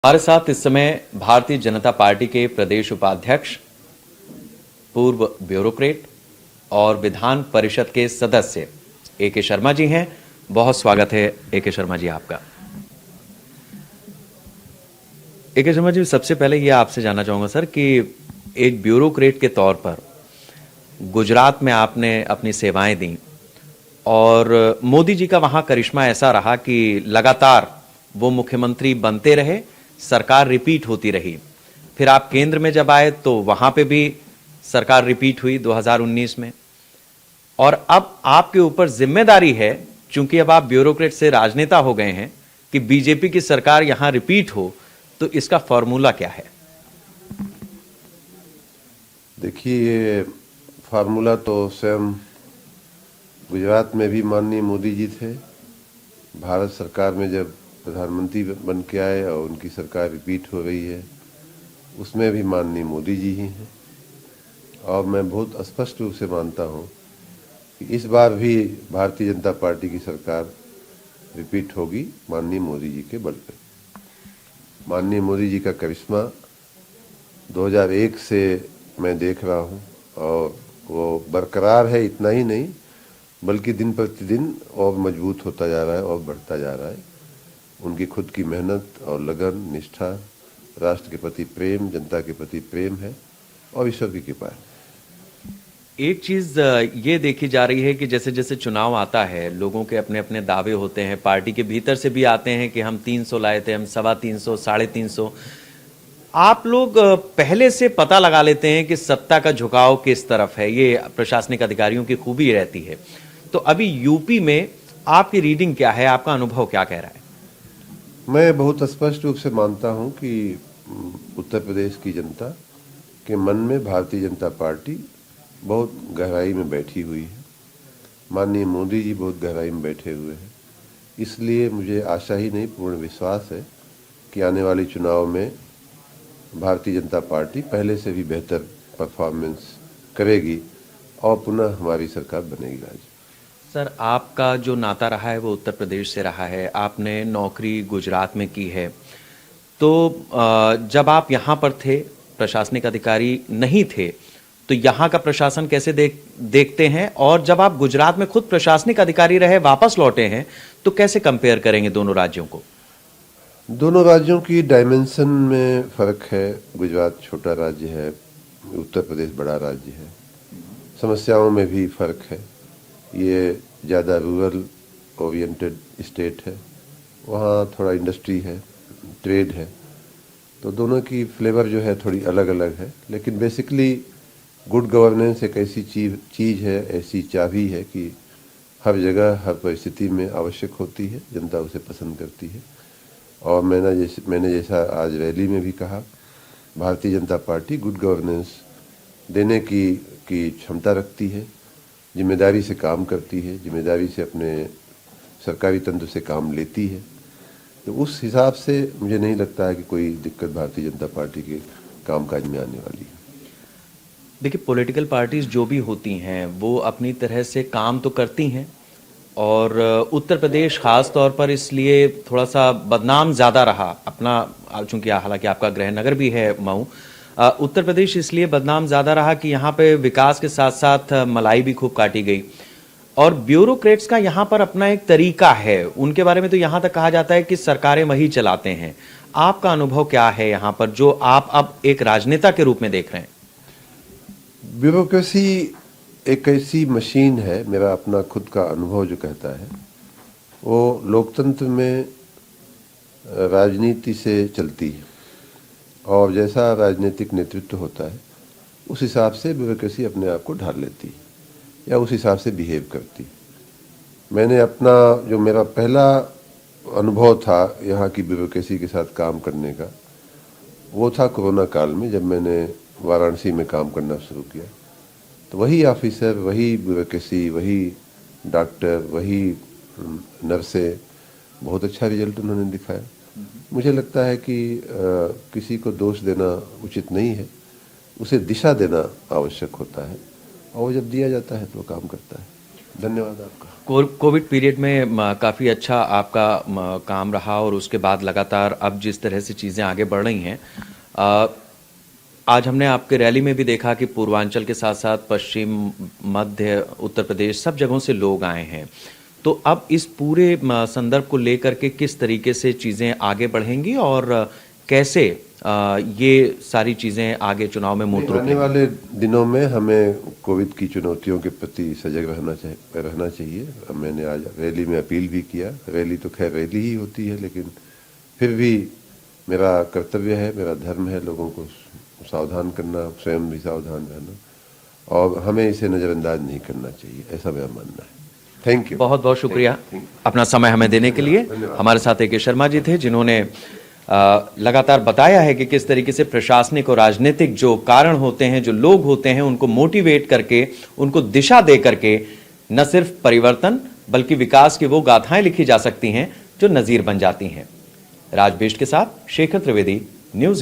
हमारे साथ इस समय भारतीय जनता पार्टी के प्रदेश उपाध्यक्ष, पूर्व ब्यूरोक्रेट और विधान परिषद के सदस्य ए.के. शर्मा जी हैं। बहुत स्वागत है ए.के. शर्मा जी आपका। ए.के. शर्मा जी, सबसे पहले ये आपसे जानना चाहूंगा सर कि एक ब्यूरोक्रेट के तौर पर गुजरात में आपने अपनी सेवाएं दी और मोदी जी का वहां करिश्मा ऐसा रहा कि लगातार वो मुख्यमंत्री बनते रहे, सरकार रिपीट होती रही। फिर आप केंद्र में जब आए तो वहां पे भी सरकार रिपीट हुई 2019 में, और अब आपके ऊपर जिम्मेदारी है, चूंकि अब आप ब्यूरोक्रेट से राजनेता हो गए हैं, कि बीजेपी की सरकार यहां रिपीट हो। तो इसका फॉर्मूला क्या है? देखिए, ये फार्मूला तो स्वयं गुजरात में भी माननीय मोदी जी थे। भारत सरकार में जब प्रधानमंत्री बन के आए और उनकी सरकार रिपीट हो रही है, उसमें भी माननीय मोदी जी ही हैं। और मैं बहुत स्पष्ट रूप से मानता हूं कि इस बार भी भारतीय जनता पार्टी की सरकार रिपीट होगी माननीय मोदी जी के बल पर। माननीय मोदी जी का करिश्मा 2001 से मैं देख रहा हूं और वो बरकरार है। इतना ही नहीं, बल्कि दिन प्रतिदिन और मजबूत होता जा रहा है और बढ़ता जा रहा है। उनकी खुद की मेहनत और लगन, निष्ठा, राष्ट्र के प्रति प्रेम, जनता के प्रति प्रेम है और ईश्वर की कृपा है। एक चीज ये देखी जा रही है कि जैसे जैसे चुनाव आता है, लोगों के अपने अपने दावे होते हैं, पार्टी के भीतर से भी आते हैं कि हम 300 लाए थे, हम 325, 350। आप लोग पहले से पता लगा लेते हैं कि सत्ता का झुकाव किस तरफ है। ये प्रशासनिक अधिकारियों की खूबी रहती है। तो अभी यूपी में आपकी रीडिंग क्या है, आपका अनुभव क्या कह रहा है? मैं बहुत स्पष्ट रूप से मानता हूं कि उत्तर प्रदेश की जनता के मन में भारतीय जनता पार्टी बहुत गहराई में बैठी हुई है। माननीय मोदी जी बहुत गहराई में बैठे हुए हैं। इसलिए मुझे आशा ही नहीं, पूर्ण विश्वास है कि आने वाले चुनाव में भारतीय जनता पार्टी पहले से भी बेहतर परफॉर्मेंस करेगी और पुनः हमारी सरकार बनेगी। राज्य सर, आपका जो नाता रहा है वो उत्तर प्रदेश से रहा है, आपने नौकरी गुजरात में की है। तो जब आप यहाँ पर थे, प्रशासनिक अधिकारी नहीं थे, तो यहाँ का प्रशासन कैसे देखते हैं? और जब आप गुजरात में खुद प्रशासनिक अधिकारी रहे, वापस लौटे हैं, तो कैसे कंपेयर करेंगे दोनों राज्यों को? दोनों राज्यों की डायमेंशन में फर्क है। गुजरात छोटा राज्य है, उत्तर प्रदेश बड़ा राज्य है। समस्याओं में भी फर्क है। ये ज़्यादा रूरल ओरिएंटेड स्टेट है, वहाँ थोड़ा इंडस्ट्री है, ट्रेड है। तो दोनों की फ्लेवर जो है थोड़ी अलग अलग है। लेकिन बेसिकली गुड गवर्नेंस एक ऐसी चीज़ है, ऐसी चाबी है कि हर जगह हर परिस्थिति में आवश्यक होती है, जनता उसे पसंद करती है। और मैंने जैसा आज रैली में भी कहा, Bharatiya Janata party good governance देने की क्षमता रखती है, जिम्मेदारी से काम करती है, जिम्मेदारी से अपने सरकारी तंत्र से काम लेती है। तो उस हिसाब से मुझे नहीं लगता है कि कोई दिक्कत भारतीय जनता पार्टी के कामकाज में आने वाली है। देखिए, पॉलिटिकल पार्टीज जो भी होती हैं वो अपनी तरह से काम तो करती हैं, और उत्तर प्रदेश खास तौर पर इसलिए थोड़ा सा बदनाम ज़्यादा रहा अपना, चूंकि हालांकि आपका गृह नगर भी है मऊ। उत्तर प्रदेश इसलिए बदनाम ज़्यादा रहा कि यहाँ पे विकास के साथ साथ मलाई भी खूब काटी गई, और ब्यूरोक्रेट्स का यहाँ पर अपना एक तरीका है। उनके बारे में तो यहाँ तक कहा जाता है कि सरकारें वही चलाते हैं। आपका अनुभव क्या है यहाँ पर, जो आप अब एक राजनेता के रूप में देख रहे हैं? ब्यूरोक्रेसी एक ऐसी मशीन है, मेरा अपना खुद का अनुभव जो कहता है, वो लोकतंत्र में राजनीति से चलती है। और जैसा राजनीतिक नेतृत्व होता है, उस हिसाब से ब्यूरोक्रेसी अपने आप को ढाल लेती है या उस हिसाब से बिहेव करती है। मैंने अपना जो मेरा पहला अनुभव था यहाँ की ब्यूरोक्रेसी के साथ काम करने का, वो था कोरोना काल में, जब मैंने वाराणसी में काम करना शुरू किया। तो वही ऑफिसर, वही ब्यूरोक्रेसी, वही डॉक्टर, वही नर्सें, बहुत अच्छा रिजल्ट उन्होंने दिखाया। मुझे लगता है कि किसी को दोष देना उचित नहीं है, उसे दिशा देना आवश्यक होता है, और वो जब दिया जाता है तो काम करता है। धन्यवाद आपका। कोविड पीरियड में काफ़ी अच्छा आपका काम रहा और उसके बाद लगातार अब जिस तरह से चीज़ें आगे बढ़ रही हैं, आज हमने आपके रैली में भी देखा कि पूर्वांचल के साथ साथ पश्चिम, मध्य, उत्तर प्रदेश सब जगहों से लोग आए हैं। तो अब इस पूरे संदर्भ को लेकर के किस तरीके से चीज़ें आगे बढ़ेंगी और कैसे ये सारी चीज़ें आगे चुनाव में मूर्त रूप आने वाले दिनों में हमें कोविड की चुनौतियों के प्रति सजग रहना चाहिए। मैंने आज रैली में अपील भी किया। रैली तो खैर रैली ही होती है, लेकिन फिर भी मेरा कर्तव्य है, मेरा धर्म है लोगों को सावधान करना, स्वयं भी सावधान रहना, और हमें इसे नज़रअंदाज नहीं करना चाहिए, ऐसा मेरा मानना है। Thank you. बहुत बहुत शुक्रिया अपना समय हमें देने के लिए। हमारे साथ ए.के. शर्मा जी थे, जिन्होंने लगातार बताया है कि किस तरीके से प्रशासनिक और राजनीतिक जो कारण होते हैं, जो लोग होते हैं, उनको मोटिवेट करके, उनको दिशा दे करके न सिर्फ परिवर्तन बल्कि विकास की वो गाथाएं लिखी जा सकती हैं जो नजीर बन जाती हैं। राज बिष्ट के साथ शेखर त्रिवेदी, न्यूज़।